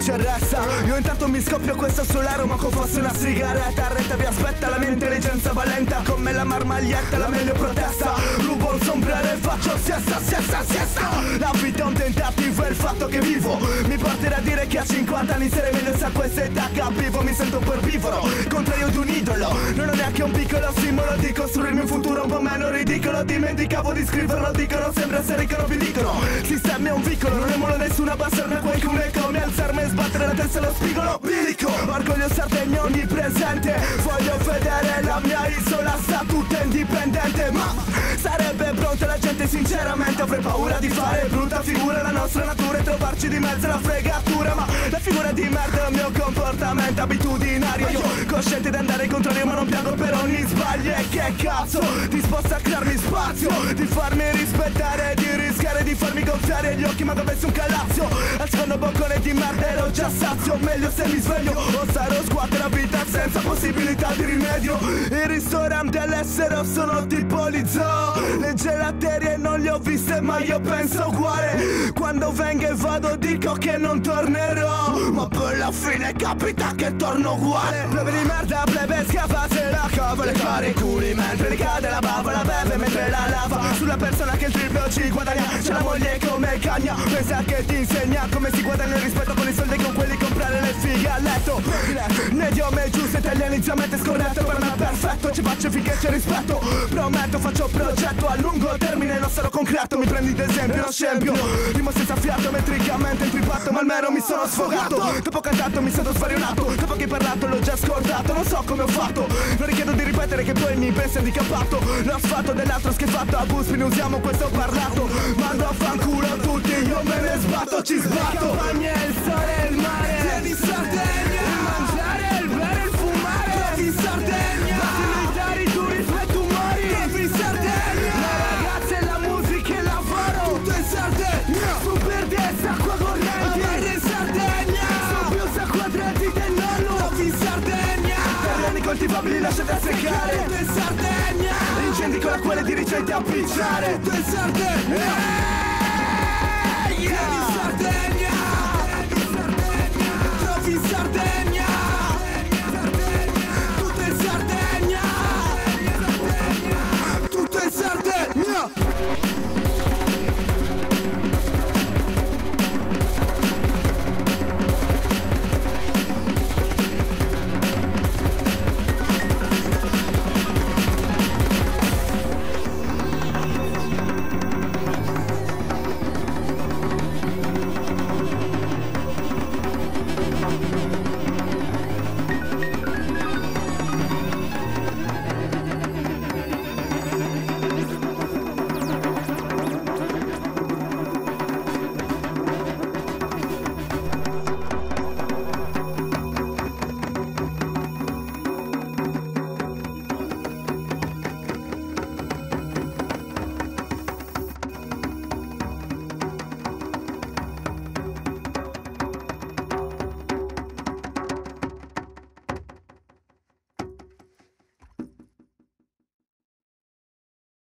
ci arresta. Io intanto mi scoppio questo solaro ma come fosse una sigaretta. Retta vi aspetta, la mia intelligenza va lenta come la marmaglietta, la meglio protesta. Rubo un sombrero e faccio siesta, siesta, siesta. La vita è un tentativo e il fatto che vivo mi porterà a dire che a 50 anni sarei meglio se a questa età capivo. Mi sento un erbivoro, contrario di un idolo. Non ho neanche un piccolo simbolo di costruirmi un futuro un po' meno ridicolo. Dimenticavo di scriverlo, dicono sembra essere che non vi dicono. Sistema è un vicolo, non emolo nessuno a abbassarmi a qualcuno e come alzarmi e sbattere la testa allo spigolo bilico. Orgoglio Sardegna onnipresente, voglio vedere la mia isola sta tutta indipendente. Ma sarebbe pronta la gente sinceramente, avrei paura di fare brutta figura. La nostra natura è trovarci di mezzo alla fregatura. Ma la figura di merda è il mio comportamento abitudinario. Io cosciente di andare in contrario ma non piango per ogni sbaglio. E che cazzo, disposto a crearmi spazio, di farmi rispettare, di rischiare di farmi gonfiare gli occhi ma dovessi un calazio. Al secondo boccone di merda ero già sazio. Meglio se mi sveglio o sarò squattro a vita senza possibilità di rimedio. I ristoranti all'estero sono tipo li zoo. Le gelaterie non le ho viste ma io penso uguale. Quando vengo e vado dico che non tornerò, ma poi alla fine capita che torno uguale. Plebe di merda, plebe scavate la cava, le fare i culi mentre ricade la bava, la beve mentre la lava. Sulla persona che il triplo ci guadagna, c'è la moglie come cagna. Pensa che ti insegna come si guadagna il rispetto con i soldi con quelli comprare le fighe a letto. Nediome giusto, italianizzamente scorretto, per me è perfetto, ci faccio finché c'è rispetto. Prometto, faccio progetto a lungo termine, non sarò concreto, mi prendi d'esempio, non scempio. Rimo senza fiato, metricamente intrippato, ma almeno mi sono sfogato. Dopo cantato mi sento svarionato, dopo che hai parlato l'ho già scordato. Non so come ho fatto, non richiedo di ripetere che poi mi pensi handicappato. L'asfalto dell'altro schifato, a Buspini usiamo questo parlato. Mando a fanculo tutti, io me ne sbatto, ci sbatto. Campagna, il sole e il mare, vieni in Sardegna, il mangiare, il bere, il fumare. Vieni in Sardegna, basi militari, turismo e tumori. Vieni in Sardegna, le ragazze, la musica e il lavoro. Tutto in Sardegna, super destra, acqua corrente. Vieni in Sardegna, sono più sa quadrati del nonno. Vieni in Sardegna, terreni coltivabili lasciati a seccare. Tutto in Sardegna, incendi con la quale dirigenti a picciare. Tutto in Sardegna. Vieni in Sardegna, trovi in Sardegna, tutto in Sardegna, tutto in Sardegna.